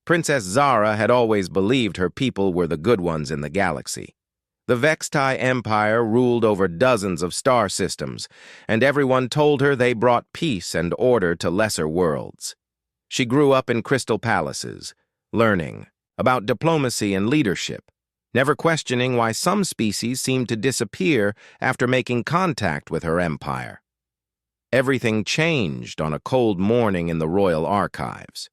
Princess Zara had always believed her people were the good ones in the galaxy. The Vextai Empire ruled over dozens of star systems, and everyone told her they brought peace and order to lesser worlds. She grew up in crystal palaces, learning about diplomacy and leadership, never questioning why some species seemed to disappear after making contact with her empire. Everything changed on a cold morning in the royal archives.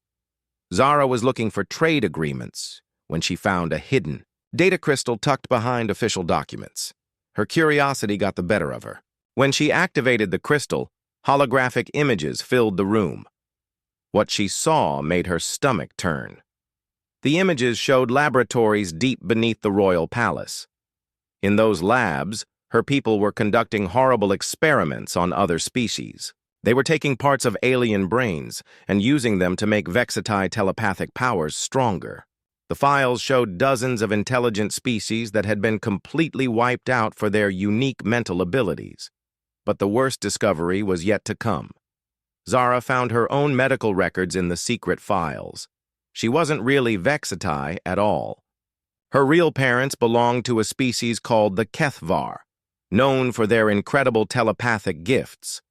Zara was looking for trade agreements when she found a hidden data crystal tucked behind official documents. Her curiosity got the better of her. When she activated the crystal, holographic images filled the room. What she saw made her stomach turn. The images showed laboratories deep beneath the royal palace. In those labs, her people were conducting horrible experiments on other species. They were taking parts of alien brains and using them to make Vextai telepathic powers stronger. The files showed dozens of intelligent species that had been completely wiped out for their unique mental abilities. But the worst discovery was yet to come. Zara found her own medical records in the secret files. She wasn't really Vextai at all. Her real parents belonged to a species called the Kethvar, known for their incredible telepathic gifts.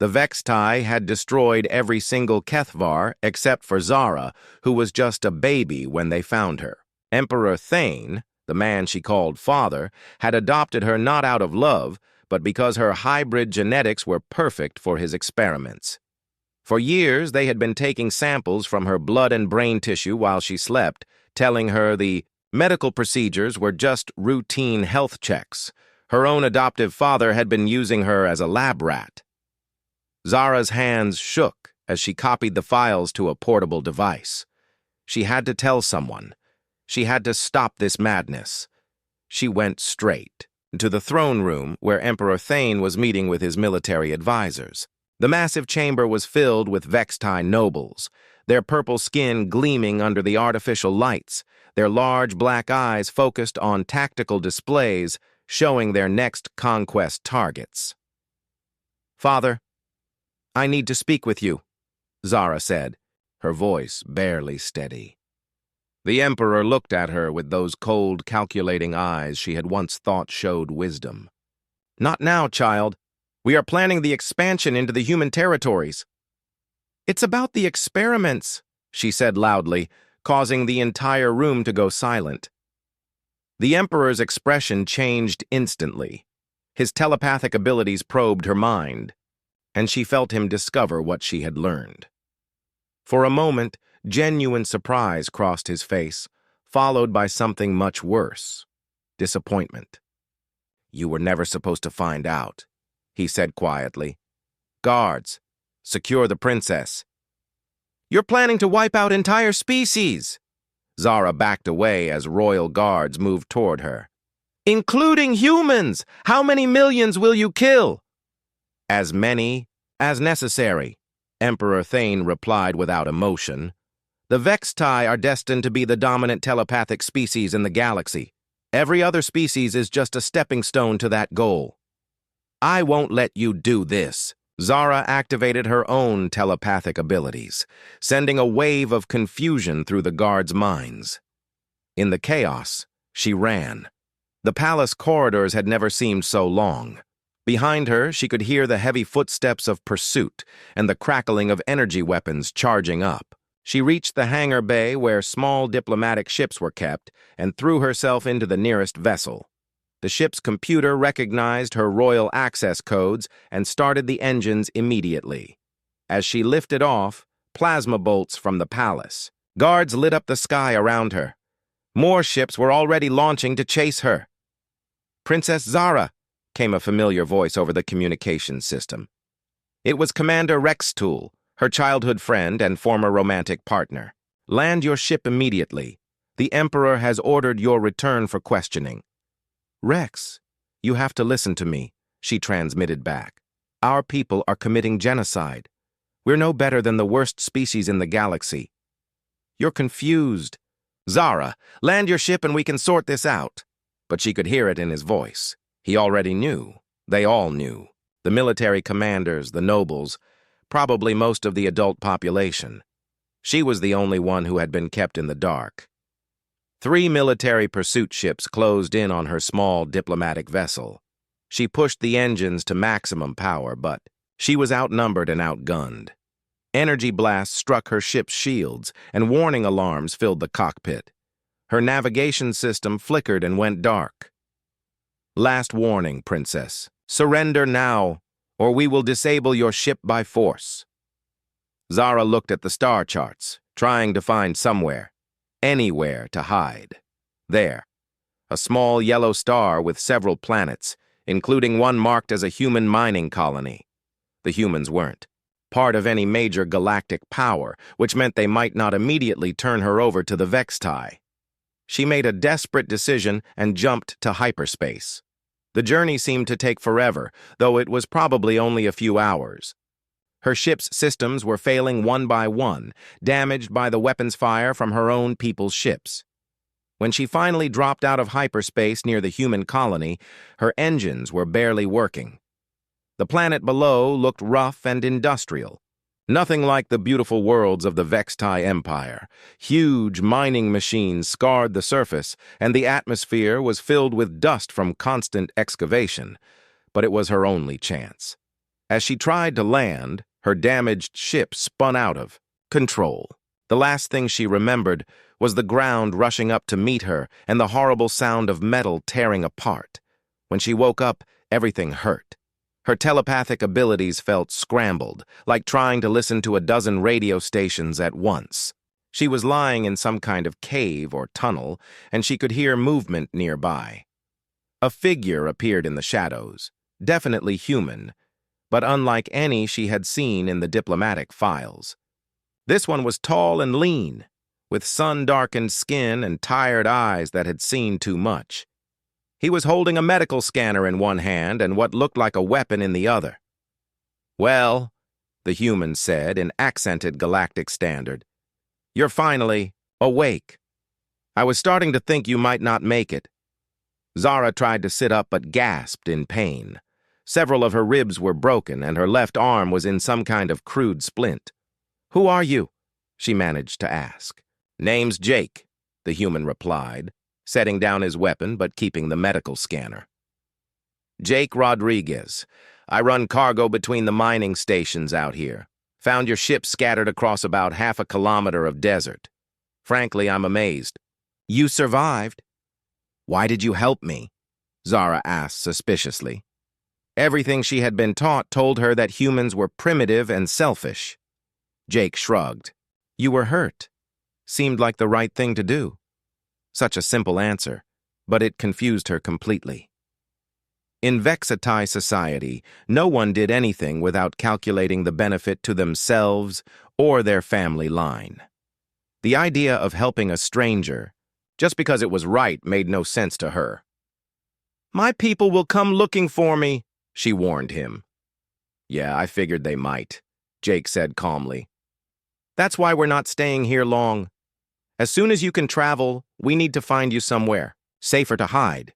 The Vextai had destroyed every single Kethvar except for Zara, who was just a baby when they found her. Emperor Thane, the man she called father, had adopted her not out of love, but because her hybrid genetics were perfect for his experiments. For years, they had been taking samples from her blood and brain tissue while she slept, telling her the medical procedures were just routine health checks. Her own adoptive father had been using her as a lab rat. Zara's hands shook as she copied the files to a portable device. She had to tell someone. She had to stop this madness. She went straight to the throne room where Emperor Thane was meeting with his military advisors. The massive chamber was filled with Vextai nobles, their purple skin gleaming under the artificial lights, their large black eyes focused on tactical displays showing their next conquest targets. "Father, I need to speak with you," Zara said, her voice barely steady. The Emperor looked at her with those cold, calculating eyes she had once thought showed wisdom. "Not now, child. We are planning the expansion into the human territories." "It's about the experiments," she said loudly, causing the entire room to go silent. The Emperor's expression changed instantly. His telepathic abilities probed her mind, and she felt him discover what she had learned. For a moment, genuine surprise crossed his face, followed by something much worse: disappointment. "You were never supposed to find out," he said quietly. "Guards, secure the princess." "You're planning to wipe out entire species." Zara backed away as royal guards moved toward her. "Including humans! How many millions will you kill?" "As many as necessary," Emperor Thane replied without emotion. "The Vextai are destined to be the dominant telepathic species in the galaxy. Every other species is just a stepping stone to that goal." "I won't let you do this." Zara activated her own telepathic abilities, sending a wave of confusion through the guards' minds. In the chaos, she ran. The palace corridors had never seemed so long. Behind her, she could hear the heavy footsteps of pursuit and the crackling of energy weapons charging up. She reached the hangar bay where small diplomatic ships were kept and threw herself into the nearest vessel. The ship's computer recognized her royal access codes and started the engines immediately. As she lifted off, plasma bolts from the palace. Guards lit up the sky around her. More ships were already launching to chase her. "Princess Zara," came a familiar voice over the communications system. It was Commander Rextool, her childhood friend and former romantic partner. "Land your ship immediately. The Emperor has ordered your return for questioning." "Rex, you have to listen to me," she transmitted back. "Our people are committing genocide. We're no better than the worst species in the galaxy." "You're confused." "Zara, land your ship and we can sort this out." But she could hear it in his voice. He already knew. They all knew. The military commanders, the nobles, probably most of the adult population. She was the only one who had been kept in the dark. 3 military pursuit ships closed in on her small diplomatic vessel. She pushed the engines to maximum power, but she was outnumbered and outgunned. Energy blasts struck her ship's shields, and warning alarms filled the cockpit. Her navigation system flickered and went dark. "Last warning, Princess. Surrender now, or we will disable your ship by force." Zara looked at the star charts, trying to find somewhere, anywhere to hide. There, a small yellow star with several planets, including one marked as a human mining colony. The humans weren't part of any major galactic power, which meant they might not immediately turn her over to the Vextai. She made a desperate decision and jumped to hyperspace. The journey seemed to take forever, though it was probably only a few hours. Her ship's systems were failing one by one, damaged by the weapons fire from her own people's ships. When she finally dropped out of hyperspace near the human colony, her engines were barely working. The planet below looked rough and industrial. Nothing like the beautiful worlds of the Vextai Empire. Huge mining machines scarred the surface, and the atmosphere was filled with dust from constant excavation. But it was her only chance. As she tried to land, her damaged ship spun out of control. The last thing she remembered was the ground rushing up to meet her and the horrible sound of metal tearing apart. When she woke up, everything hurt. Her telepathic abilities felt scrambled, like trying to listen to a dozen radio stations at once. She was lying in some kind of cave or tunnel, and she could hear movement nearby. A figure appeared in the shadows, definitely human, but unlike any she had seen in the diplomatic files. This one was tall and lean, with sun-darkened skin and tired eyes that had seen too much. He was holding a medical scanner in one hand and what looked like a weapon in the other. "Well," the human said in accented galactic standard, "you're finally awake. I was starting to think you might not make it." Zara tried to sit up but gasped in pain. Several of her ribs were broken and her left arm was in some kind of crude splint. "Who are you?" she managed to ask. "Name's Jake," the human replied, setting down his weapon but keeping the medical scanner. "Jake Rodriguez. I run cargo between the mining stations out here. Found your ship scattered across about half a kilometer of desert. Frankly, I'm amazed. You survived." "Why did you help me?" Zara asked suspiciously. Everything she had been taught told her that humans were primitive and selfish. Jake shrugged. "You were hurt. Seemed like the right thing to do." Such a simple answer, but it confused her completely. In Vextai society, no one did anything without calculating the benefit to themselves or their family line. The idea of helping a stranger, just because it was right, made no sense to her. "My people will come looking for me," she warned him. "Yeah, I figured they might," Jake said calmly. "That's why we're not staying here long. As soon as you can travel, we need to find you somewhere, safer to hide."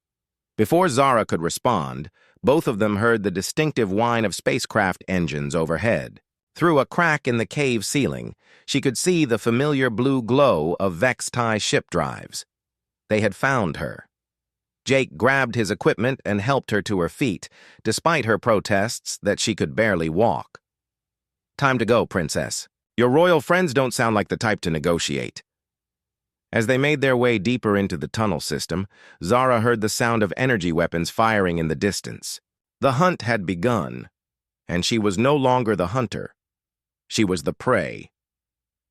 Before Zara could respond, both of them heard the distinctive whine of spacecraft engines overhead. Through a crack in the cave ceiling, she could see the familiar blue glow of Vextai ship drives. They had found her. Jake grabbed his equipment and helped her to her feet, despite her protests that she could barely walk. "Time to go, Princess. Your royal friends don't sound like the type to negotiate." As they made their way deeper into the tunnel system, Zara heard the sound of energy weapons firing in the distance. The hunt had begun, and she was no longer the hunter. She was the prey.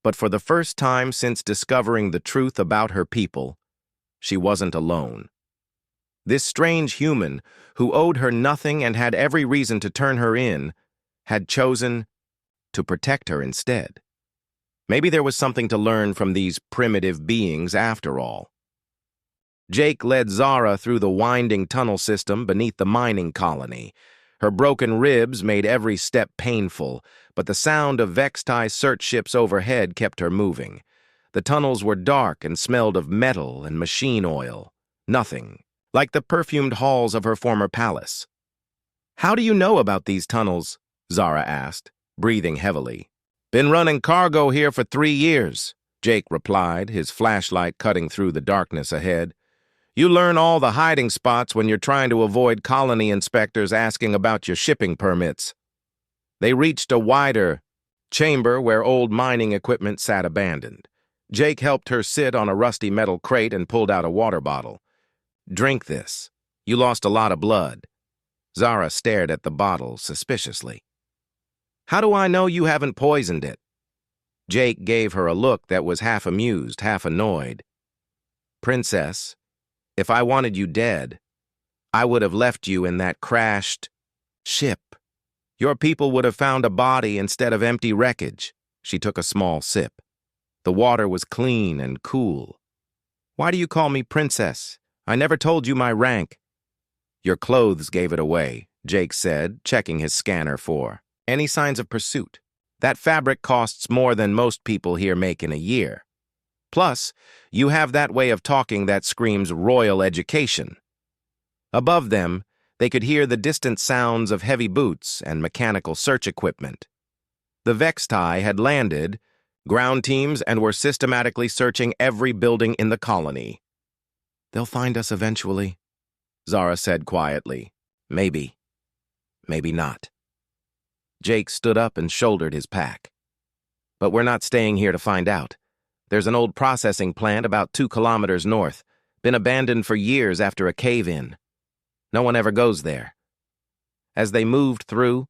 But for the first time since discovering the truth about her people, she wasn't alone. This strange human, who owed her nothing and had every reason to turn her in, had chosen to protect her instead. Maybe there was something to learn from these primitive beings after all. Jake led Zara through the winding tunnel system beneath the mining colony. Her broken ribs made every step painful, but the sound of Vextai search ships overhead kept her moving. The tunnels were dark and smelled of metal and machine oil. Nothing like the perfumed halls of her former palace. "How do you know about these tunnels?" Zara asked, breathing heavily. Been running cargo here for 3 years, Jake replied, his flashlight cutting through the darkness ahead. You learn all the hiding spots when you're trying to avoid colony inspectors asking about your shipping permits. They reached a wider chamber where old mining equipment sat abandoned. Jake helped her sit on a rusty metal crate and pulled out a water bottle. Drink this. You lost a lot of blood. Zara stared at the bottle suspiciously. How do I know you haven't poisoned it? Jake gave her a look that was half amused, half annoyed. Princess, if I wanted you dead, I would have left you in that crashed ship. Your people would have found a body instead of empty wreckage. She took a small sip. The water was clean and cool. Why do you call me princess? I never told you my rank. Your clothes gave it away, Jake said, checking his scanner for any signs of pursuit. That fabric costs more than most people here make in a year. Plus, you have that way of talking that screams royal education. Above them, they could hear the distant sounds of heavy boots and mechanical search equipment. The Vextai had landed, ground teams, and were systematically searching every building in the colony. They'll find us eventually, Zara said quietly. Maybe. Maybe not. Jake stood up and shouldered his pack. But we're not staying here to find out. There's an old processing plant about 2 kilometers north, been abandoned for years after a cave-in. No one ever goes there. As they moved through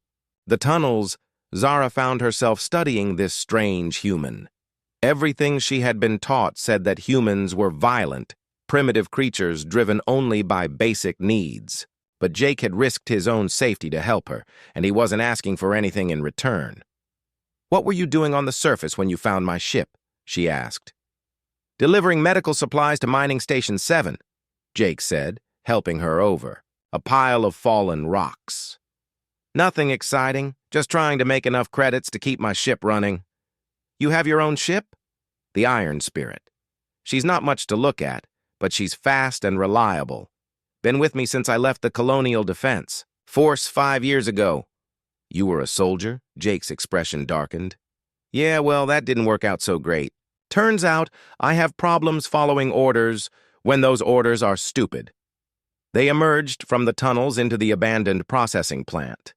the tunnels, Zara found herself studying this strange human. Everything she had been taught said that humans were violent, primitive creatures driven only by basic needs. But Jake had risked his own safety to help her, and he wasn't asking for anything in return. What were you doing on the surface when you found my ship? She asked. Delivering medical supplies to Mining Station 7, Jake said, helping her over. A pile of fallen rocks. Nothing exciting, just trying to make enough credits to keep my ship running. You have your own ship? The Iron Spirit. She's not much to look at, but she's fast and reliable. Been with me since I left the Colonial Defense. Force 5 years ago. You were a soldier? Jake's expression darkened. Yeah, well, that didn't work out so great. Turns out I have problems following orders when those orders are stupid. They emerged from the tunnels into the abandoned processing plant.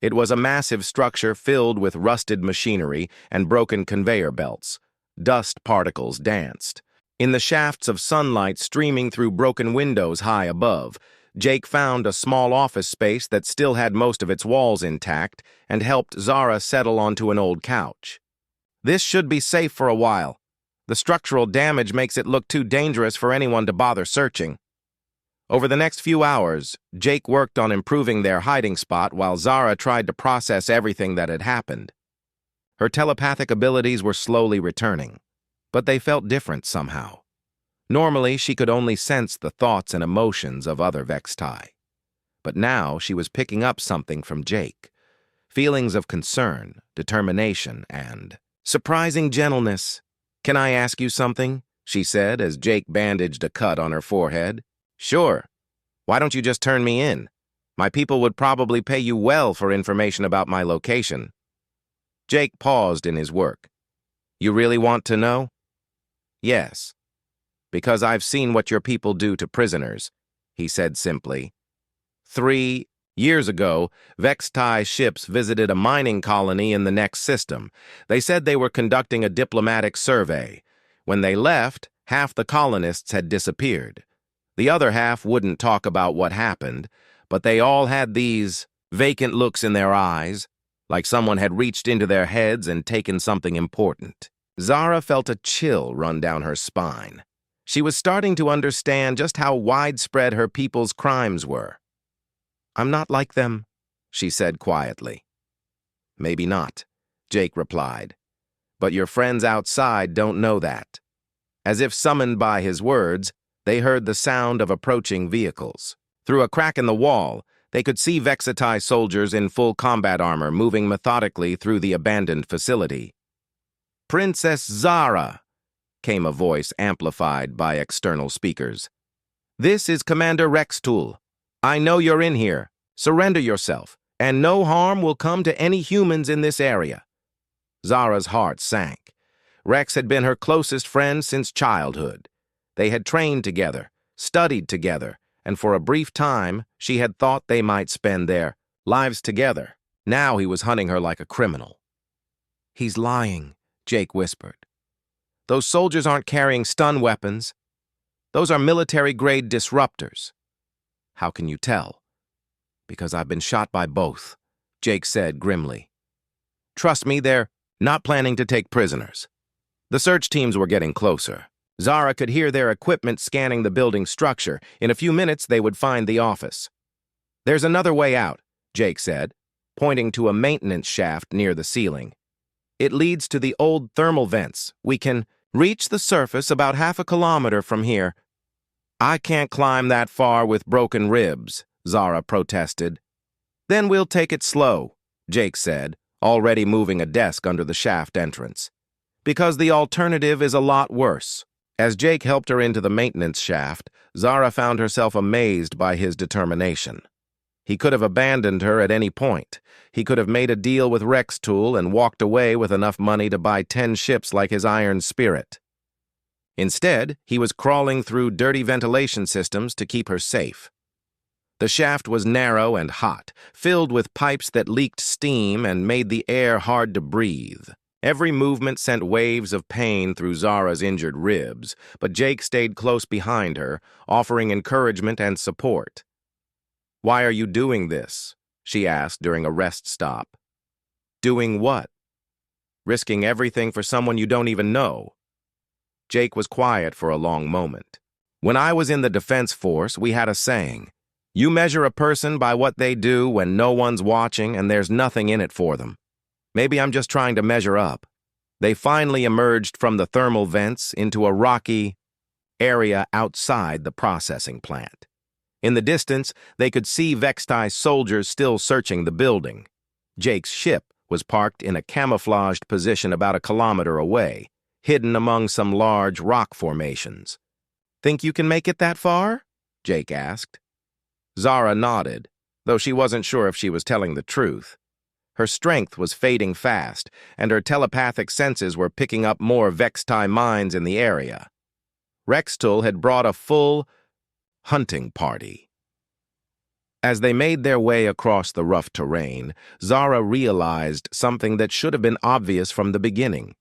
It was a massive structure filled with rusted machinery and broken conveyor belts. Dust particles danced. In the shafts of sunlight streaming through broken windows high above, Jake found a small office space that still had most of its walls intact and helped Zara settle onto an old couch. This should be safe for a while. The structural damage makes it look too dangerous for anyone to bother searching. Over the next few hours, Jake worked on improving their hiding spot while Zara tried to process everything that had happened. Her telepathic abilities were slowly returning, but they felt different somehow. Normally, she could only sense the thoughts and emotions of other Vextai. But now she was picking up something from Jake. Feelings of concern, determination, and surprising gentleness. Can I ask you something? She said as Jake bandaged a cut on her forehead. Sure. Why don't you just turn me in? My people would probably pay you well for information about my location. Jake paused in his work. You really want to know? Yes. Because I've seen what your people do to prisoners, he said simply. 3 years ago, Vextai ships visited a mining colony in the next system. They said they were conducting a diplomatic survey. When they left, half the colonists had disappeared. The other half wouldn't talk about what happened, but they all had these vacant looks in their eyes, like someone had reached into their heads and taken something important. Zara felt a chill run down her spine. She was starting to understand just how widespread her people's crimes were. I'm not like them, she said quietly. Maybe not, Jake replied. But your friends outside don't know that. As if summoned by his words, they heard the sound of approaching vehicles. Through a crack in the wall, they could see Vextai soldiers in full combat armor moving methodically through the abandoned facility. Princess Zara, came a voice amplified by external speakers. This is Commander Rextool. I know you're in here. Surrender yourself, and no harm will come to any humans in this area. Zara's heart sank. Rex had been her closest friend since childhood. They had trained together, studied together, and for a brief time, she had thought they might spend their lives together. Now he was hunting her like a criminal. "He's lying," Jake whispered. "Those soldiers aren't carrying stun weapons. Those are military-grade disruptors." "How can you tell?" "Because I've been shot by both," Jake said grimly. "Trust me, they're not planning to take prisoners." The search teams were getting closer. Zara could hear their equipment scanning the building structure. In a few minutes, they would find the office. "There's another way out," Jake said, pointing to a maintenance shaft near the ceiling. "It leads to the old thermal vents. We can reach the surface about half a kilometer from here." "I can't climb that far with broken ribs," Zara protested. "Then we'll take it slow," Jake said, already moving a desk under the shaft entrance. "Because the alternative is a lot worse." As Jake helped her into the maintenance shaft, Zara found herself amazed by his determination. He could have abandoned her at any point. He could have made a deal with Rextool and walked away with enough money to buy 10 ships like his Iron Spirit. Instead, he was crawling through dirty ventilation systems to keep her safe. The shaft was narrow and hot, filled with pipes that leaked steam and made the air hard to breathe. Every movement sent waves of pain through Zara's injured ribs, but Jake stayed close behind her, offering encouragement and support. "Why are you doing this?" she asked during a rest stop. "Doing what?" "Risking everything for someone you don't even know." Jake was quiet for a long moment. "When I was in the Defense Force, we had a saying, 'You measure a person by what they do when no one's watching and there's nothing in it for them.' Maybe I'm just trying to measure up." They finally emerged from the thermal vents into a rocky area outside the processing plant. In the distance, they could see Vextai soldiers still searching the building. Jake's ship was parked in a camouflaged position about a kilometer away, hidden among some large rock formations. "Think you can make it that far?" Jake asked. Zara nodded, though she wasn't sure if she was telling the truth. Her strength was fading fast, and her telepathic senses were picking up more Vextai minds in the area. Rextool had brought a full hunting party. As they made their way across the rough terrain, Zara realized something that should have been obvious from the beginning.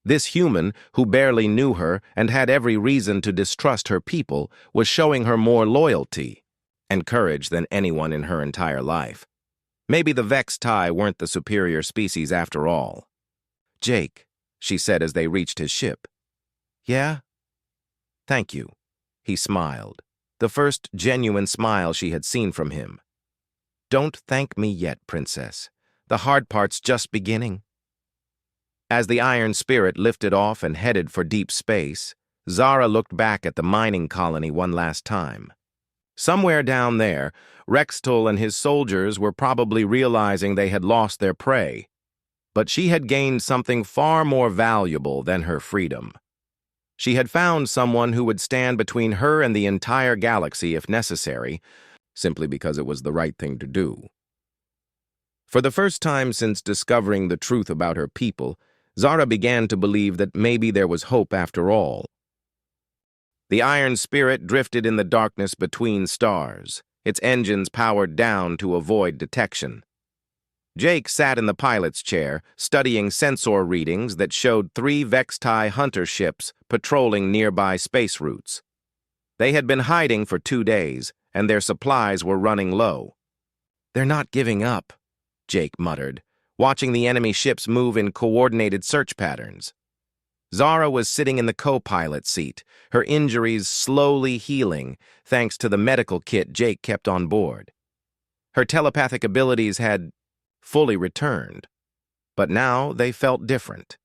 This human, who barely knew her and had every reason to distrust her people, was showing her more loyalty and courage than anyone in her entire life. Maybe the Vextai weren't the superior species after all. "Jake," she said as they reached his ship. "Yeah?" "Thank you." He smiled, the first genuine smile she had seen from him. "Don't thank me yet, Princess. The hard part's just beginning." As the Iron Spirit lifted off and headed for deep space, Zara looked back at the mining colony one last time. Somewhere down there, Rextool and his soldiers were probably realizing they had lost their prey, but she had gained something far more valuable than her freedom. She had found someone who would stand between her and the entire galaxy if necessary, simply because it was the right thing to do. For the first time since discovering the truth about her people, Zara began to believe that maybe there was hope after all. The Iron Spirit drifted in the darkness between stars, its engines powered down to avoid detection. Jake sat in the pilot's chair, studying sensor readings that showed 3 Vextai hunter ships patrolling nearby space routes. They had been hiding for 2 days, and their supplies were running low. "They're not giving up," Jake muttered, watching the enemy ships move in coordinated search patterns. Zara was sitting in the co-pilot seat, her injuries slowly healing thanks to the medical kit Jake kept on board. Her telepathic abilities had fully returned, but now they felt different.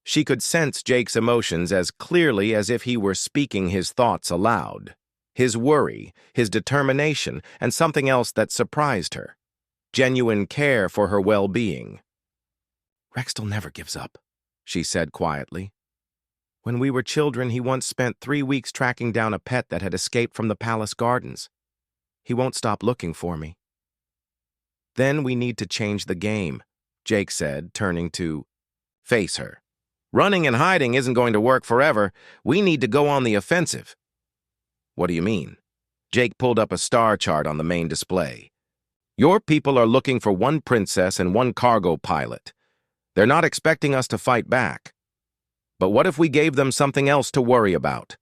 She could sense Jake's emotions as clearly as if he were speaking his thoughts aloud. His worry, his determination, and something else that surprised her. Genuine care for her well-being. "Rextool never gives up," she said quietly. "When we were children, he once spent 3 weeks tracking down a pet that had escaped from the palace gardens. He won't stop looking for me." "Then we need to change the game," Jake said, turning to Face her. Running and hiding isn't going to work forever. We need to go on the offensive. What do you mean? Jake pulled up a star chart on the main display. Your people are looking for one princess and one cargo pilot. They're not expecting us to fight back. But what if we gave them something else to worry about?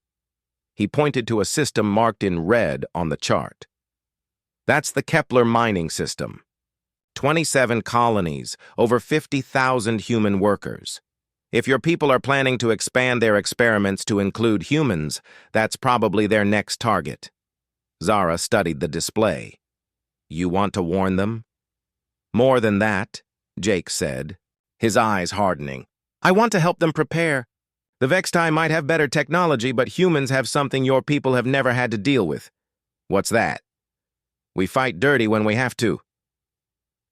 He pointed to a system marked in red on the chart. That's the Kepler mining system. 27 colonies, over 50,000 human workers. If your people are planning to expand their experiments to include humans, that's probably their next target. Zara studied the display. You want to warn them? More than that, Jake said, his eyes hardening. I want to help them prepare. The Vextai might have better technology, but humans have something your people have never had to deal with. What's that? We fight dirty when we have to.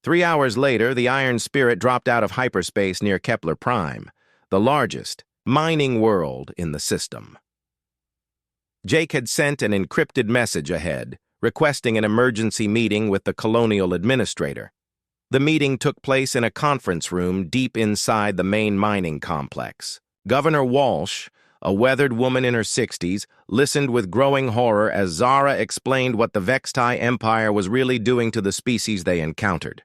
3 hours later, the Iron Spirit dropped out of hyperspace near Kepler Prime, the largest mining world in the system. Jake had sent an encrypted message ahead, requesting an emergency meeting with the colonial administrator. The meeting took place in a conference room deep inside the main mining complex. Governor Walsh, a weathered woman in her 60s, listened with growing horror as Zara explained what the Vextai Empire was really doing to the species they encountered.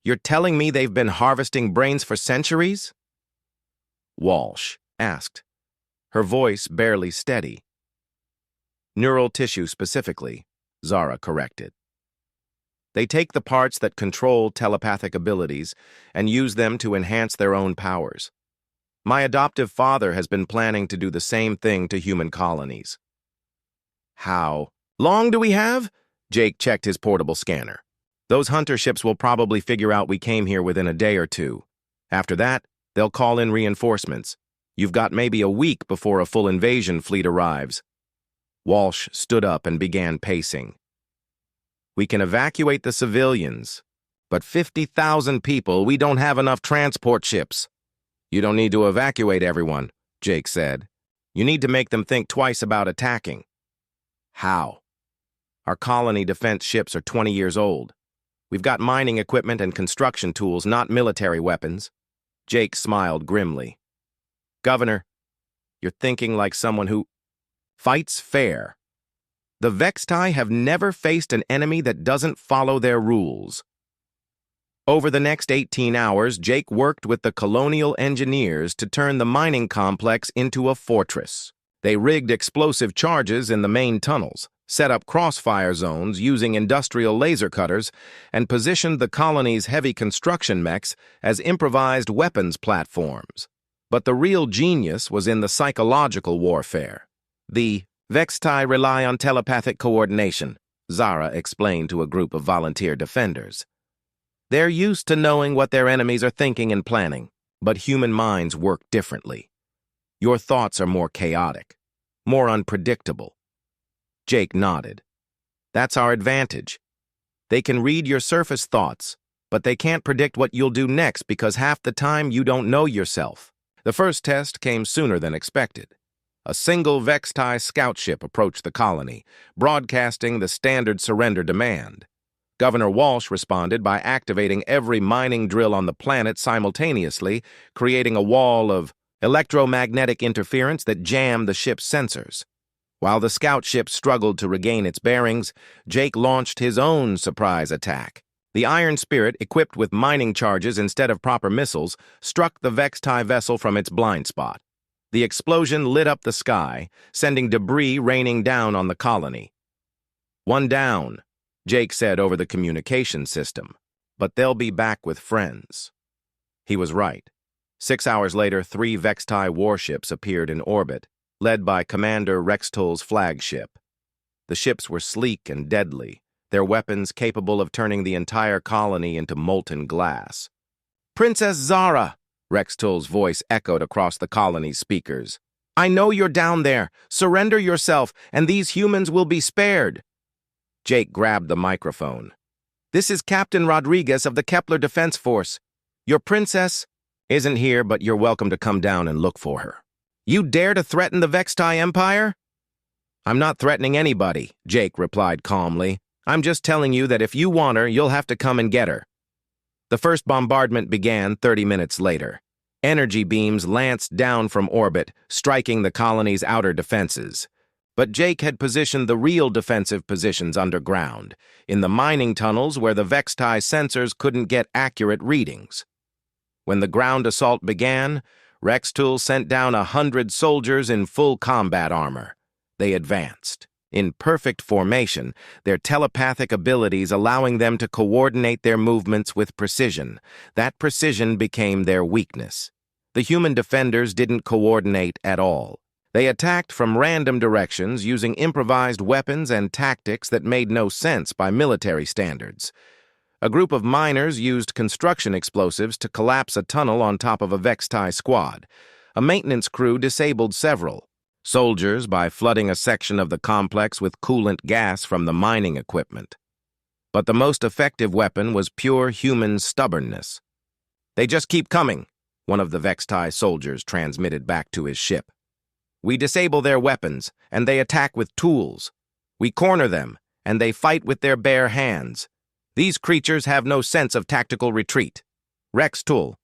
You're telling me they've been harvesting brains for centuries? Walsh asked, her voice barely steady. Neural tissue specifically, Zara corrected. They take the parts that control telepathic abilities and use them to enhance their own powers. My adoptive father has been planning to do the same thing to human colonies. How long do we have? Jake checked his portable scanner. Those hunter ships will probably figure out we came here within a day or two. After that, they'll call in reinforcements. You've got maybe a week before a full invasion fleet arrives. Walsh stood up and began pacing. We can evacuate the civilians, but 50,000 people, we don't have enough transport ships. You don't need to evacuate everyone, Jake said. You need to make them think twice about attacking. How? Our colony defense ships are 20 years old. We've got mining equipment and construction tools, not military weapons. Jake smiled grimly. Governor, you're thinking like someone who fights fair. The Vextai have never faced an enemy that doesn't follow their rules. Over the next 18 hours, Jake worked with the colonial engineers to turn the mining complex into a fortress. They rigged explosive charges in the main tunnels, set up crossfire zones using industrial laser cutters, and positioned the colony's heavy construction mechs as improvised weapons platforms. But the real genius was in the psychological warfare. The Vextai rely on telepathic coordination, Zara explained to a group of volunteer defenders. They're used to knowing what their enemies are thinking and planning, but human minds work differently. Your thoughts are more chaotic, more unpredictable. Jake nodded. That's our advantage. They can read your surface thoughts, but they can't predict what you'll do next because half the time you don't know yourself. The first test came sooner than expected. A single Vextai scout ship approached the colony, broadcasting the standard surrender demand. Governor Walsh responded by activating every mining drill on the planet simultaneously, creating a wall of electromagnetic interference that jammed the ship's sensors. While the scout ship struggled to regain its bearings, Jake launched his own surprise attack. The Iron Spirit, equipped with mining charges instead of proper missiles, struck the Vextai vessel from its blind spot. The explosion lit up the sky, sending debris raining down on the colony. One down, Jake said over the communication system, but they'll be back with friends. He was right. 6 hours later, 3 Vextai warships appeared in orbit, led by Commander Rextol's flagship. The ships were sleek and deadly, their weapons capable of turning the entire colony into molten glass. Princess Zara! Rextol's voice echoed across the colony's speakers. I know you're down there. Surrender yourself, and these humans will be spared. Jake grabbed the microphone. This is Captain Rodriguez of the Kepler Defense Force. Your princess isn't here, but you're welcome to come down and look for her. You dare to threaten the Vextai Empire? I'm not threatening anybody, Jake replied calmly. I'm just telling you that if you want her, you'll have to come and get her. The first bombardment began 30 minutes later. Energy beams lanced down from orbit, striking the colony's outer defenses. But Jake had positioned the real defensive positions underground, in the mining tunnels where the Vextai sensors couldn't get accurate readings. When the ground assault began, Rextool sent down 100 soldiers in full combat armor. They advanced, in perfect formation, their telepathic abilities allowing them to coordinate their movements with precision. That precision became their weakness. The human defenders didn't coordinate at all. They attacked from random directions using improvised weapons and tactics that made no sense by military standards. A group of miners used construction explosives to collapse a tunnel on top of a Vextai squad. A maintenance crew disabled several. Soldiers by flooding a section of the complex with coolant gas from the mining equipment. But the most effective weapon was pure human stubbornness. "They just keep coming," one of the Vextai soldiers transmitted back to his ship. "We disable their weapons, and they attack with tools. We corner them, and they fight with their bare hands. These creatures have no sense of tactical retreat." Rextool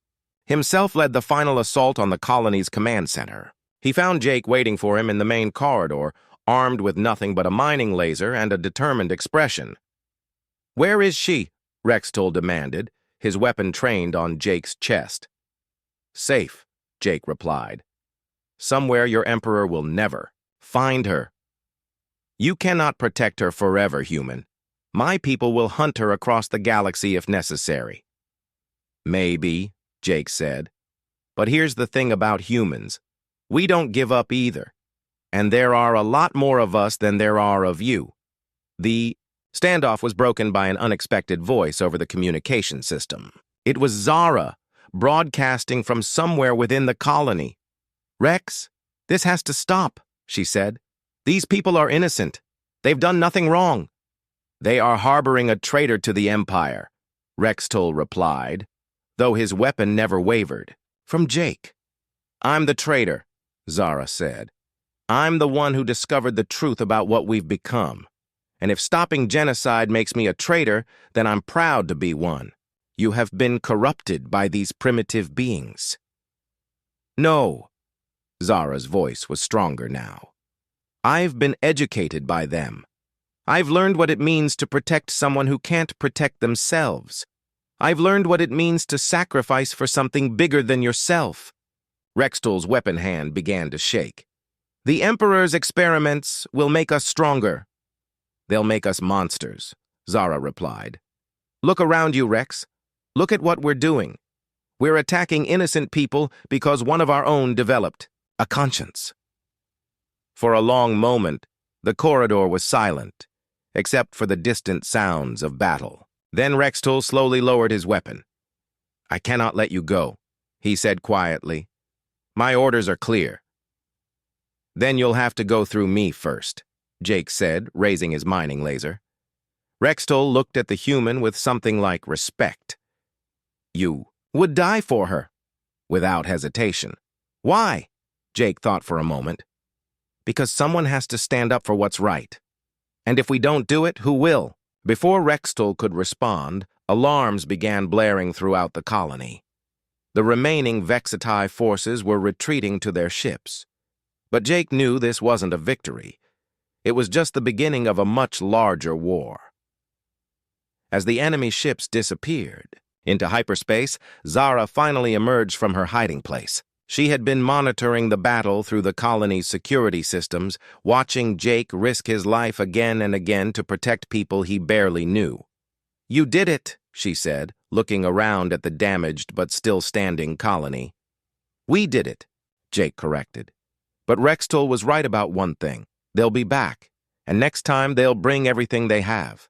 himself led the final assault on the colony's command center. He found Jake waiting for him in the main corridor, armed with nothing but a mining laser and a determined expression. "Where is she?" Rextool demanded, his weapon trained on Jake's chest. "Safe," Jake replied. "Somewhere your Emperor will never find her. You cannot protect her forever, human. My people will hunt her across the galaxy if necessary." "Maybe," Jake said. "But here's the thing about humans. We don't give up either. And there are a lot more of us than there are of you." The standoff was broken by an unexpected voice over the communication system. It was Zara, broadcasting from somewhere within the colony. "Rex, this has to stop," she said. "These people are innocent. They've done nothing wrong." "They are harboring a traitor to the Empire," Rextool replied, though his weapon never wavered. "From Jake." "I'm the traitor," Zara said. "I'm the one who discovered the truth about what we've become. And if stopping genocide makes me a traitor, then I'm proud to be one. You have been corrupted by these primitive beings." "No." Zara's voice was stronger now. "I've been educated by them. I've learned what it means to protect someone who can't protect themselves. I've learned what it means to sacrifice for something bigger than yourself." Rextool's weapon hand began to shake. "The Emperor's experiments will make us stronger." "They'll make us monsters," Zara replied. "Look around you, Rex. Look at what we're doing. We're attacking innocent people because one of our own developed a conscience." For a long moment, the corridor was silent, except for the distant sounds of battle. Then Rextool slowly lowered his weapon. "I cannot let you go," he said quietly. "My orders are clear." "Then you'll have to go through me first," Jake said, raising his mining laser. Rextool looked at the human with something like respect. "You would die for her?" Without hesitation. "Why?" Jake thought for a moment. "Because someone has to stand up for what's right. And if we don't do it, who will?" Before Rextool could respond, alarms began blaring throughout the colony. The remaining Vextai forces were retreating to their ships. But Jake knew this wasn't a victory. It was just the beginning of a much larger war. As the enemy ships disappeared into hyperspace, Zara finally emerged from her hiding place. She had been monitoring the battle through the colony's security systems, watching Jake risk his life again and again to protect people he barely knew. "You did it," she said, looking around at the damaged but still standing colony. "We did it," Jake corrected. But Rextool was right about one thing. They'll be back, and next time they'll bring everything they have.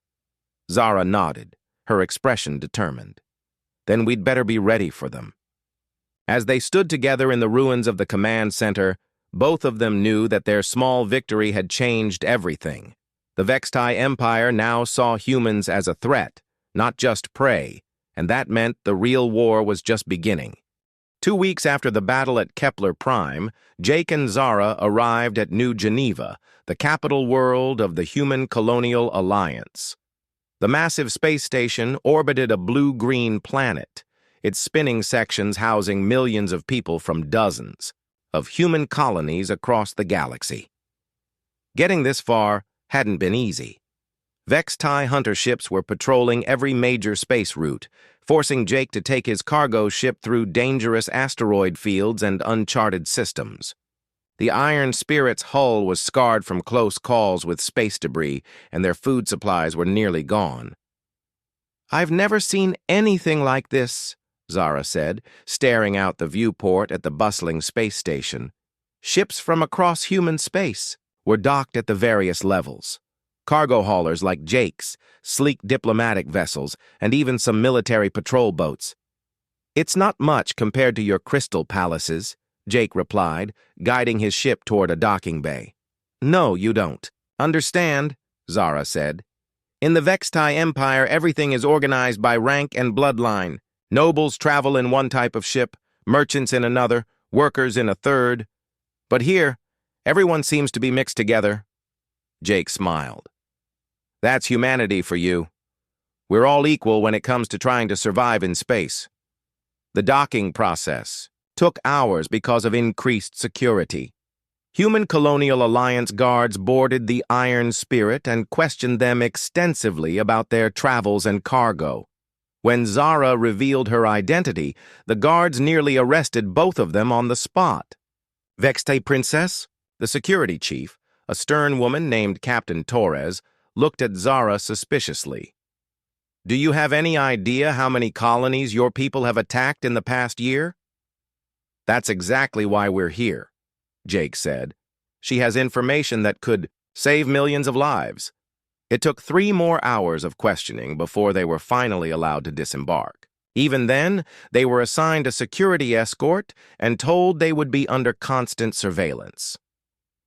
Zara nodded, her expression determined. "Then we'd better be ready for them." As they stood together in the ruins of the command center, both of them knew that their small victory had changed everything. The Vextai Empire now saw humans as a threat, not just prey, and that meant the real war was just beginning. 2 weeks after the battle at Kepler Prime, Jake and Zara arrived at New Geneva, the capital world of the Human Colonial Alliance. The massive space station orbited a blue-green planet, its spinning sections housing millions of people from dozens of human colonies across the galaxy. Getting this far hadn't been easy. Vex-TIE hunter ships were patrolling every major space route, forcing Jake to take his cargo ship through dangerous asteroid fields and uncharted systems. The Iron Spirit's hull was scarred from close calls with space debris, and their food supplies were nearly gone. "I've never seen anything like this," Zara said, staring out the viewport at the bustling space station. Ships from across human space were docked at the various levels. Cargo haulers like Jake's, sleek diplomatic vessels, and even some military patrol boats. "It's not much compared to your crystal palaces," Jake replied, guiding his ship toward a docking bay. "No, you don't. Understand," Zara said. "In the Vex-TIE Empire, everything is organized by rank and bloodline. Nobles travel in one type of ship, merchants in another, workers in a third. But here, everyone seems to be mixed together." Jake smiled. "That's humanity for you. We're all equal when it comes to trying to survive in space." The docking process took hours because of increased security. Human Colonial Alliance guards boarded the Iron Spirit and questioned them extensively about their travels and cargo. When Zara revealed her identity, the guards nearly arrested both of them on the spot. "Vex-TIE Princess?" The security chief, a stern woman named Captain Torres, looked at Zara suspiciously. "Do you have any idea how many colonies your people have attacked in the past year?" "That's exactly why we're here," Jake said. "She has information that could save millions of lives." It took 3 more hours of questioning before they were finally allowed to disembark. Even then, they were assigned a security escort and told they would be under constant surveillance.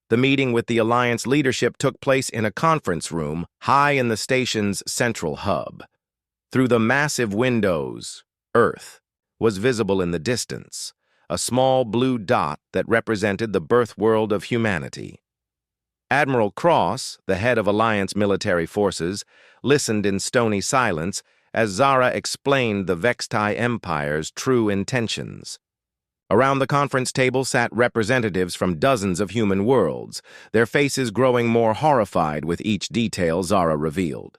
The meeting with the Alliance leadership took place in a conference room high in the station's central hub. Through the massive windows, Earth was visible in the distance, a small blue dot that represented the birth world of humanity. Admiral Cross, the head of Alliance military forces, listened in stony silence as Zara explained the Vex-TIE Empire's true intentions. Around the conference table sat representatives from dozens of human worlds, their faces growing more horrified with each detail Zara revealed.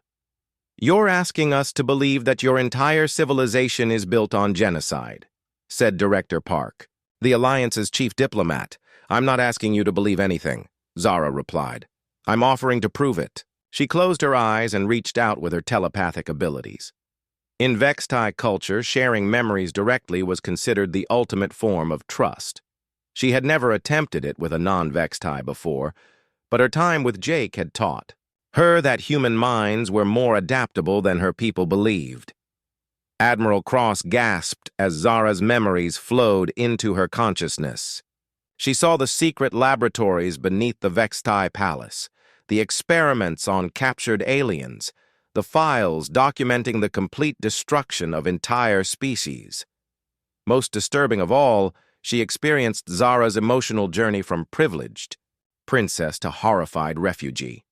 "You're asking us to believe that your entire civilization is built on genocide," said Director Park, the Alliance's chief diplomat. "I'm not asking you to believe anything," Zara replied. "I'm offering to prove it." She closed her eyes and reached out with her telepathic abilities. In Vex-TIE culture, sharing memories directly was considered the ultimate form of trust. She had never attempted it with a non-Vex-TIE before, but her time with Jake had taught her that human minds were more adaptable than her people believed. Admiral Cross gasped as Zara's memories flowed into her consciousness. She saw the secret laboratories beneath the Vex-TIE palace, the experiments on captured aliens, the files documenting the complete destruction of entire species. Most disturbing of all, she experienced Zara's emotional journey from privileged princess to horrified refugee.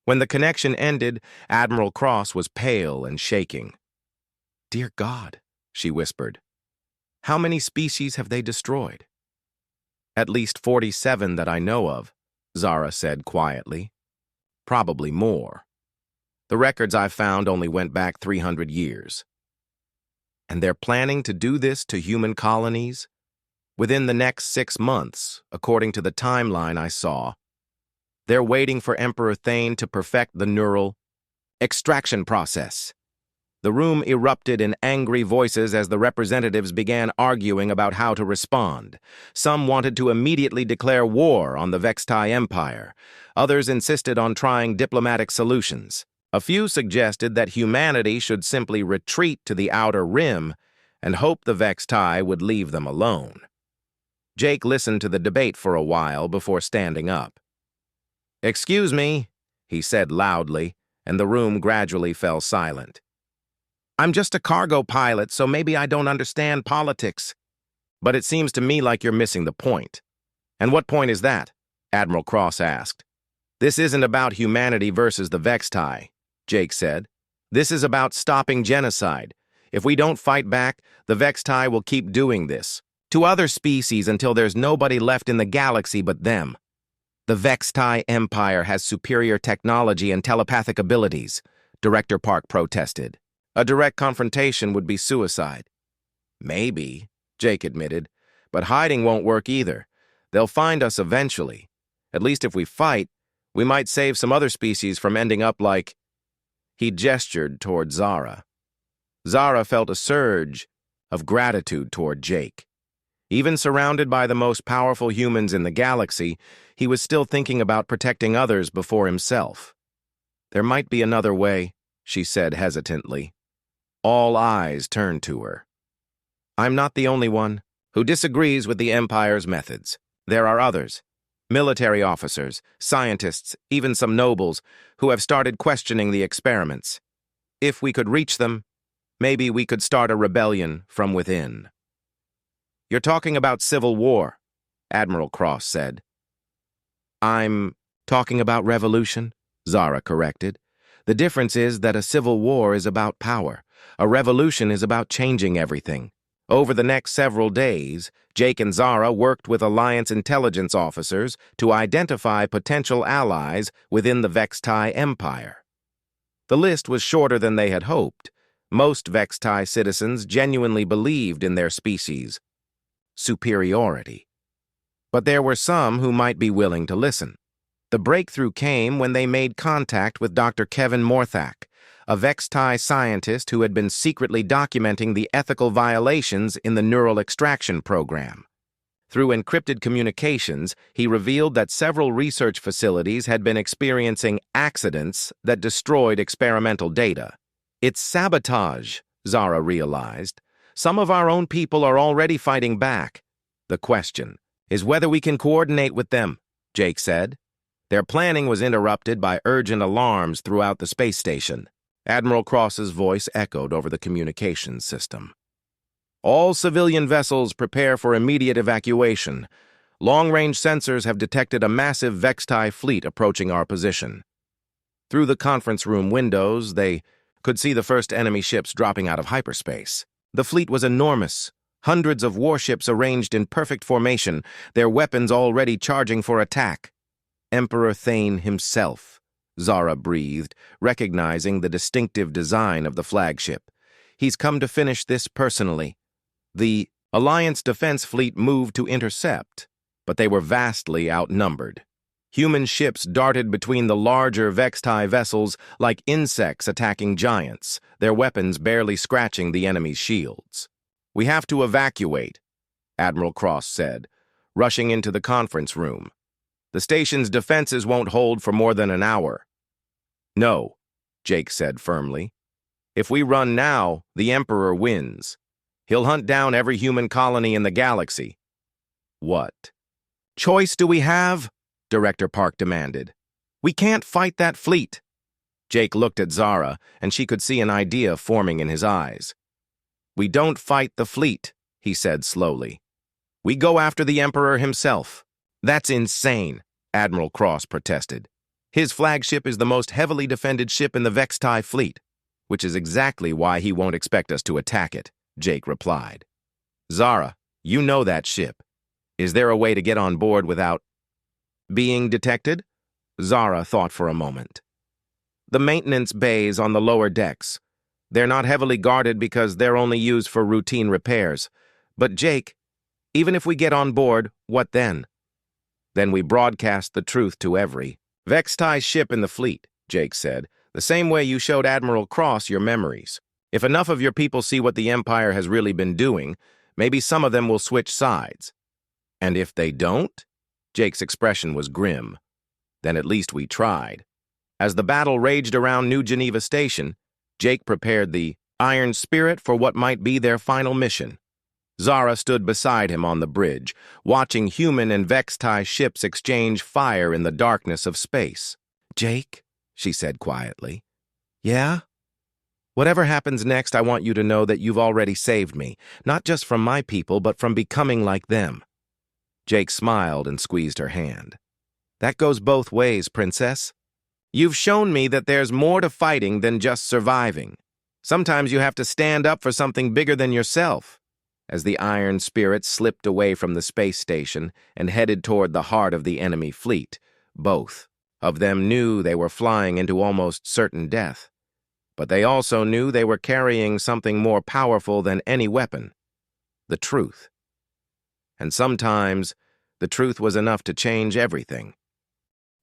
When the connection ended, Admiral Cross was pale and shaking. "Dear God," she whispered, "how many species have they destroyed?" "At least 47 that I know of," Zara said quietly. "Probably more. The records I've found only went back 300 years. And they're planning to do this to human colonies within the next 6 months, according to the timeline I saw. They're waiting for Emperor Thane to perfect the neural extraction process." The room erupted in angry voices as the representatives began arguing about how to respond. Some wanted to immediately declare war on the Vex-TIE Empire. Others insisted on trying diplomatic solutions. A few suggested that humanity should simply retreat to the outer rim and hope the Vex-TIE would leave them alone. Jake listened to the debate for a while before standing up. "Excuse me," he said loudly, and the room gradually fell silent. "I'm just a cargo pilot, so maybe I don't understand politics. But it seems to me like you're missing the point." "And what point is that?" Admiral Cross asked. "This isn't about humanity versus the Vex-TIE," Jake said. "This is about stopping genocide. If we don't fight back, the Vextai will keep doing this to other species until there's nobody left in the galaxy but them. The Vextai Empire has superior technology and telepathic abilities, Director Park protested. A direct confrontation would be suicide. Maybe, Jake admitted, but hiding won't work either. They'll find us eventually. At least if we fight, we might save some other species from ending up like... He gestured toward Zara. Zara felt a surge of gratitude toward Jake. Even surrounded by the most powerful humans in the galaxy, he was still thinking about protecting others before himself. There might be another way, she said hesitantly. All eyes turned to her. I'm not the only one who disagrees with the Empire's methods. There are others. Military officers, scientists, even some nobles, who have started questioning the experiments. If we could reach them, maybe we could start a rebellion from within. You're talking about civil war, Admiral Cross said. I'm talking about revolution, Zara corrected. The difference is that a civil war is about power. A revolution is about changing everything. Over the next several days, Jake and Zara worked with Alliance intelligence officers to identify potential allies within the Vextai Empire. The list was shorter than they had hoped. Most Vextai citizens genuinely believed in their species' superiority. But there were some who might be willing to listen. The breakthrough came when they made contact with Dr. Kevin Morthak, a Vextai scientist who had been secretly documenting the ethical violations in the neural extraction program. Through encrypted communications, he revealed that several research facilities had been experiencing accidents that destroyed experimental data. It's sabotage, Zara realized. Some of our own people are already fighting back. The question is whether we can coordinate with them, Jake said. Their planning was interrupted by urgent alarms throughout the space station. Admiral Cross's voice echoed over the communications system. All civilian vessels prepare for immediate evacuation. Long-range sensors have detected a massive Vextai fleet approaching our position. Through the conference room windows, they could see the first enemy ships dropping out of hyperspace. The fleet was enormous. Hundreds of warships arranged in perfect formation, their weapons already charging for attack. Emperor Thane himself, Zara breathed, recognizing the distinctive design of the flagship. He's come to finish this personally. The Alliance defense fleet moved to intercept, but they were vastly outnumbered. Human ships darted between the larger Vextai vessels like insects attacking giants, their weapons barely scratching the enemy's shields. We have to evacuate, Admiral Cross said, rushing into the conference room. The station's defenses won't hold for more than an hour. No, Jake said firmly. If we run now, the Emperor wins. He'll hunt down every human colony in the galaxy. What choice do we have? Director Park demanded. We can't fight that fleet. Jake looked at Zara, and she could see an idea forming in his eyes. We don't fight the fleet, he said slowly. We go after the Emperor himself. That's insane, Admiral Cross protested. His flagship is the most heavily defended ship in the Vextai fleet, which is exactly why he won't expect us to attack it, Jake replied. Zara, you know that ship. Is there a way to get on board without being detected? Zara thought for a moment. The maintenance bays on the lower decks. They're not heavily guarded because they're only used for routine repairs. But Jake, even if we get on board, what then? Then we broadcast the truth to every Vextai ship in the fleet, Jake said, the same way you showed Admiral Cross your memories. If enough of your people see what the Empire has really been doing, maybe some of them will switch sides. And if they don't? Jake's expression was grim. Then at least we tried. As the battle raged around New Geneva Station, Jake prepared the Iron Spirit for what might be their final mission. Zara stood beside him on the bridge, watching human and Vextai ships exchange fire in the darkness of space. Jake, she said quietly. Yeah? Whatever happens next, I want you to know that you've already saved me, not just from my people, but from becoming like them. Jake smiled and squeezed her hand. That goes both ways, Princess. You've shown me that there's more to fighting than just surviving. Sometimes you have to stand up for something bigger than yourself. As the Iron Spirit slipped away from the space station and headed toward the heart of the enemy fleet, both of them knew they were flying into almost certain death. But they also knew they were carrying something more powerful than any weapon: the truth. And sometimes, the truth was enough to change everything.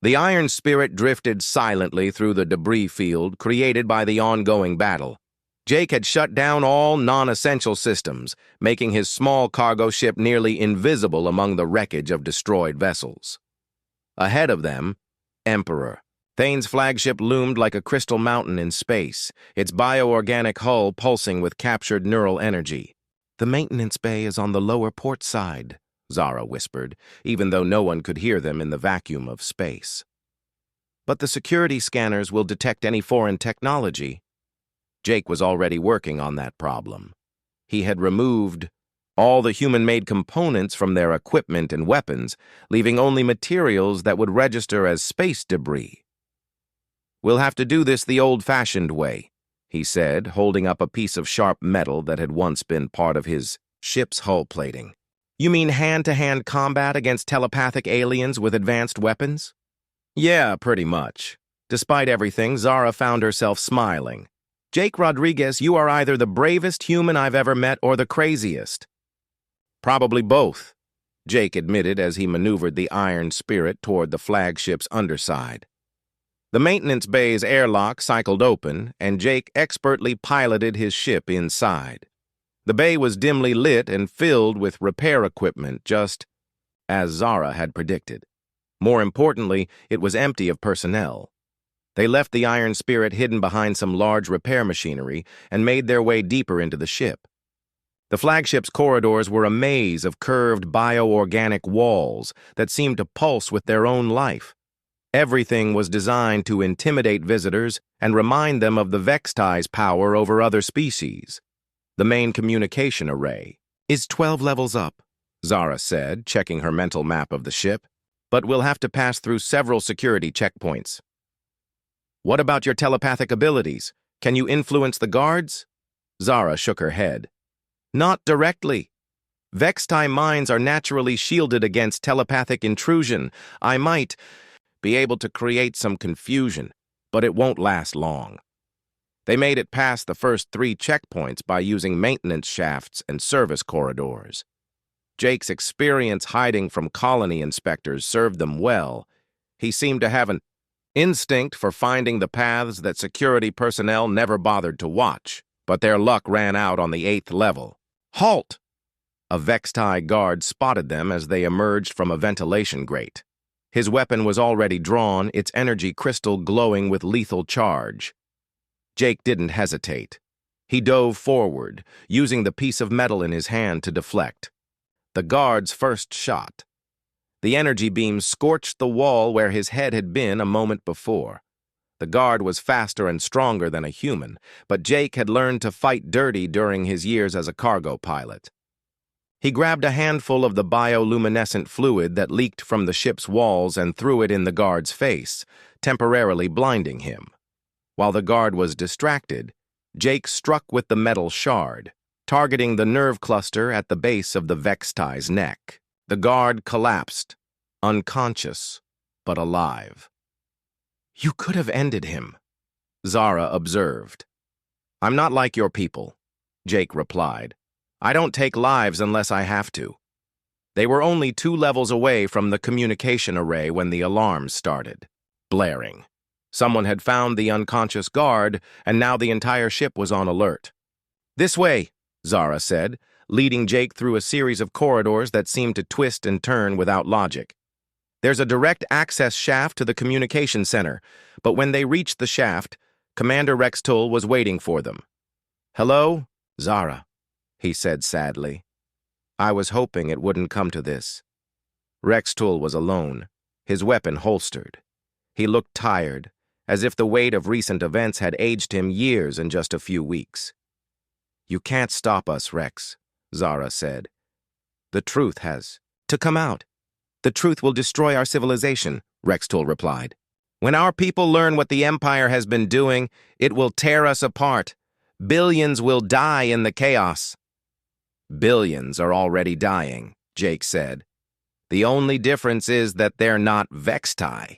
The Iron Spirit drifted silently through the debris field created by the ongoing battle. Jake had shut down all non-essential systems, making his small cargo ship nearly invisible among the wreckage of destroyed vessels. Ahead of them, Emperor. Thane's flagship loomed like a crystal mountain in space, its bioorganic hull pulsing with captured neural energy. "The maintenance bay is on the lower port side," Zara whispered, even though no one could hear them in the vacuum of space. "But the security scanners will detect any foreign technology." Jake was already working on that problem. He had removed all the human-made components from their equipment and weapons, leaving only materials that would register as space debris. "We'll have to do this the old-fashioned way," he said, holding up a piece of sharp metal that had once been part of his ship's hull plating. "You mean hand-to-hand combat against telepathic aliens with advanced weapons?" "Yeah, pretty much." Despite everything, Zara found herself smiling. "Jake Rodriguez, you are either the bravest human I've ever met or the craziest." "Probably both," Jake admitted as he maneuvered the Iron Spirit toward the flagship's underside. The maintenance bay's airlock cycled open, and Jake expertly piloted his ship inside. The bay was dimly lit and filled with repair equipment, just as Zara had predicted. More importantly, it was empty of personnel. They left the Iron Spirit hidden behind some large repair machinery and made their way deeper into the ship. The flagship's corridors were a maze of curved bioorganic walls that seemed to pulse with their own life. Everything was designed to intimidate visitors and remind them of the Vextai's power over other species. "The main communication array is 12 levels up," Zara said, checking her mental map of the ship, "but we'll have to pass through several security checkpoints." "What about your telepathic abilities? Can you influence the guards?" Zara shook her head. "Not directly. Vextai minds are naturally shielded against telepathic intrusion. I might be able to create some confusion, but it won't last long." They made it past the first 3 checkpoints by using maintenance shafts and service corridors. Jake's experience hiding from colony inspectors served them well. He seemed to have an instinct for finding the paths that security personnel never bothered to watch, but their luck ran out on the 8th level. "Halt!" A Vextai guard spotted them as they emerged from a ventilation grate. His weapon was already drawn, its energy crystal glowing with lethal charge. Jake didn't hesitate. He dove forward, using the piece of metal in his hand to deflect. The guard's first shot. The energy beam scorched the wall where his head had been a moment before. The guard was faster and stronger than a human, but Jake had learned to fight dirty during his years as a cargo pilot. He grabbed a handful of the bioluminescent fluid that leaked from the ship's walls and threw it in the guard's face, temporarily blinding him. While the guard was distracted, Jake struck with the metal shard, targeting the nerve cluster at the base of the Vextai's neck. The guard collapsed, unconscious, but alive. "You could have ended him," Zara observed. "I'm not like your people," Jake replied. "I don't take lives unless I have to." They were only 2 levels away from the communication array when the alarms started, blaring. Someone had found the unconscious guard, and now the entire ship was on alert. "This way," Zara said, leading Jake through a series of corridors that seemed to twist and turn without logic. "There's a direct access shaft to the communication center, but when they reached the shaft, Commander Rex Tull was waiting for them." "Hello, Zara," he said sadly. "I was hoping it wouldn't come to this." Rex Tull was alone, his weapon holstered. He looked tired, as if the weight of recent events had aged him years in just a few weeks. "You can't stop us, Rex," Zara said. "The truth has to come out. The truth will destroy our civilization," Rex Tull replied. "When our people learn what the Empire has been doing, it will tear us apart. Billions will die in the chaos. Billions are already dying, Jake said. The only difference is that they're not Vextai.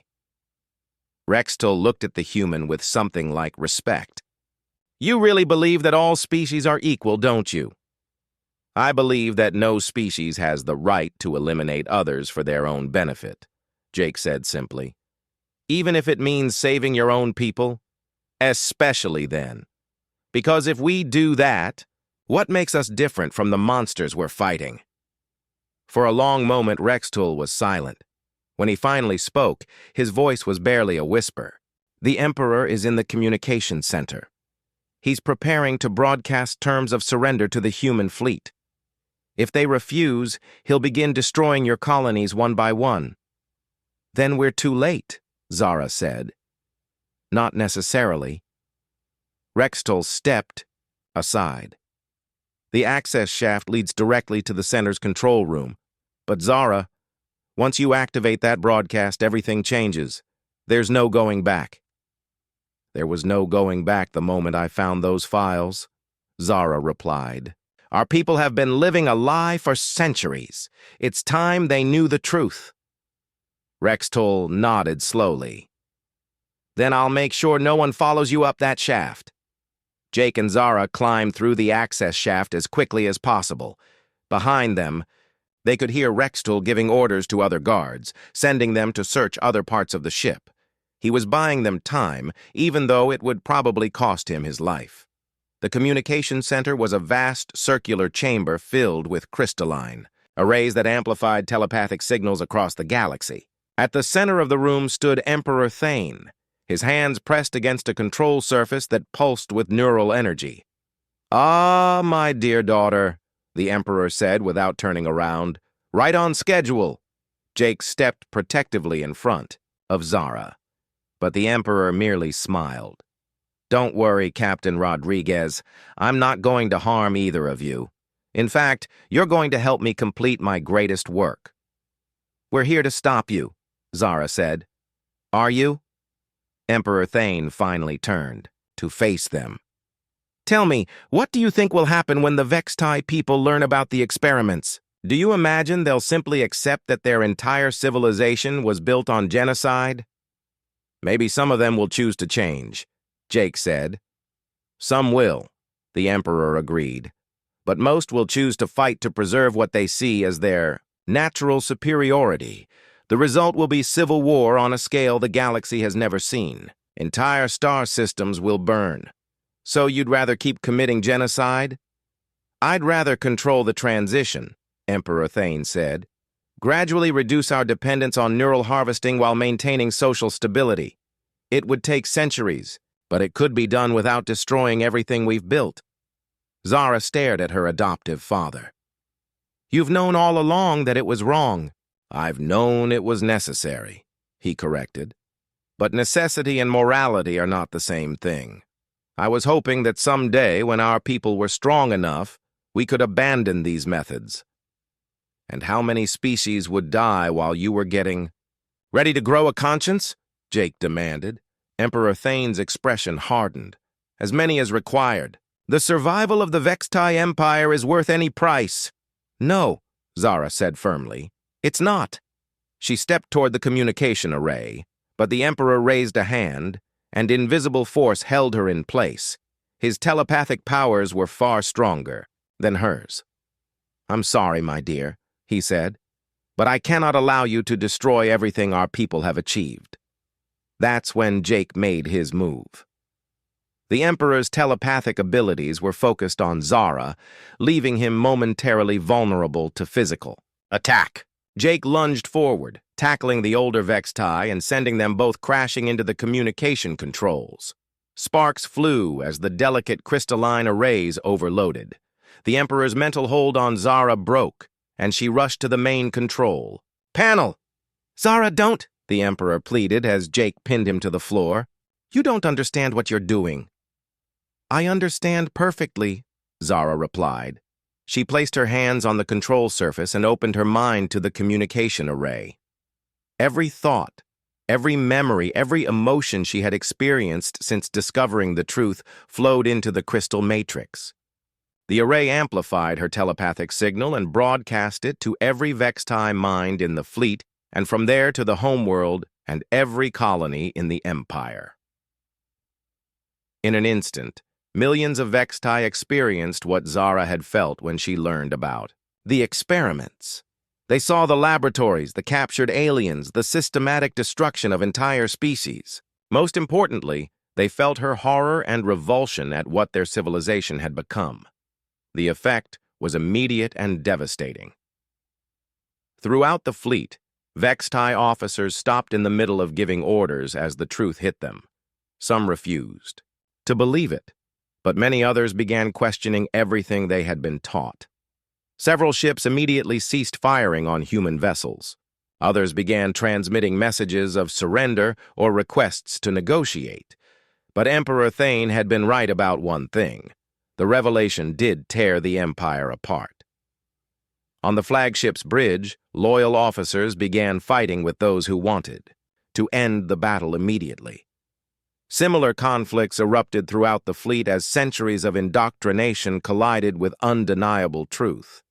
Rextal looked at the human with something like respect. You really believe that all species are equal, don't you? I believe that no species has the right to eliminate others for their own benefit, Jake said simply. Even if it means saving your own people, especially then. Because if we do that, what makes us different from the monsters we're fighting? For a long moment, Rextul was silent. When he finally spoke, his voice was barely a whisper. The Emperor is in the communication center. He's preparing to broadcast terms of surrender to the human fleet. If they refuse, he'll begin destroying your colonies one by one. Then we're too late, Zara said. Not necessarily. Rextul stepped aside. The access shaft leads directly to the center's control room. But Zara, once you activate that broadcast, everything changes. There's no going back. There was no going back the moment I found those files, Zara replied. Our people have been living a lie for centuries. It's time they knew the truth. Rextul nodded slowly. Then I'll make sure no one follows you up that shaft. Jake and Zara climbed through the access shaft as quickly as possible. Behind them, they could hear Rextul giving orders to other guards, sending them to search other parts of the ship. He was buying them time, even though it would probably cost him his life. The communication center was a vast circular chamber filled with crystalline, arrays that amplified telepathic signals across the galaxy. At the center of the room stood Emperor Thane, his hands pressed against a control surface that pulsed with neural energy. Ah, my dear daughter, the Emperor said without turning around. Right on schedule. Jake stepped protectively in front of Zara, but the Emperor merely smiled. Don't worry, Captain Rodriguez. I'm not going to harm either of you. In fact, you're going to help me complete my greatest work. We're here to stop you, Zara said. Are you? Emperor Thane finally turned to face them. Tell me, what do you think will happen when the Vextai people learn about the experiments? Do you imagine they'll simply accept that their entire civilization was built on genocide? Maybe some of them will choose to change, Jake said. Some will, the Emperor agreed. But most will choose to fight to preserve what they see as their natural superiority. The result will be civil war on a scale the galaxy has never seen. Entire star systems will burn. So you'd rather keep committing genocide? I'd rather control the transition, Emperor Thane said. Gradually reduce our dependence on neural harvesting while maintaining social stability. It would take centuries, but it could be done without destroying everything we've built. Zara stared at her adoptive father. You've known all along that it was wrong. I've known it was necessary, he corrected. But necessity and morality are not the same thing. I was hoping that someday, when our people were strong enough, we could abandon these methods. And how many species would die while you were getting ready to grow a conscience? Jake demanded. Emperor Thane's expression hardened. As many as required. The survival of the Vextai Empire is worth any price. No, Zara said firmly. It's not. She stepped toward the communication array, but the Emperor raised a hand, and invisible force held her in place. His telepathic powers were far stronger than hers. I'm sorry, my dear, he said, but I cannot allow you to destroy everything our people have achieved. That's when Jake made his move. The Emperor's telepathic abilities were focused on Zara, leaving him momentarily vulnerable to physical attack. Jake lunged forward, tackling the older Vextai and sending them both crashing into the communication controls. Sparks flew as the delicate crystalline arrays overloaded. The Emperor's mental hold on Zara broke, and she rushed to the main control. Panel! Zara, don't! The Emperor pleaded as Jake pinned him to the floor. You don't understand what you're doing. I understand perfectly, Zara replied. She placed her hands on the control surface and opened her mind to the communication array. Every thought, Every memory, every emotion she had experienced since discovering the truth flowed into the crystal matrix. The array amplified her telepathic signal and broadcast it to every Vextai mind in the fleet, and from there to the homeworld and every colony in the Empire. In an instant, millions of Vextai experienced what Zara had felt when she learned about the experiments. They saw the laboratories, the captured aliens, the systematic destruction of entire species. Most importantly, they felt her horror and revulsion at what their civilization had become. The effect was immediate and devastating. Throughout the fleet, Vextai officers stopped in the middle of giving orders as the truth hit them. Some refused to believe it, but many others began questioning everything they had been taught. Several ships immediately ceased firing on human vessels. Others began transmitting messages of surrender or requests to negotiate. But Emperor Thane had been right about one thing. The revelation did tear the Empire apart. On the flagship's bridge, loyal officers began fighting with those who wanted to end the battle immediately. Similar conflicts erupted throughout the fleet as centuries of indoctrination collided with undeniable truth.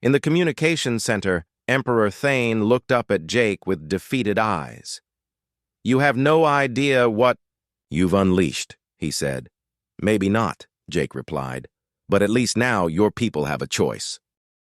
In the communications center, Emperor Thane looked up at Jake with defeated eyes. "You have no idea what you've unleashed," he said. "Maybe not," Jake replied, "but at least now your people have a choice."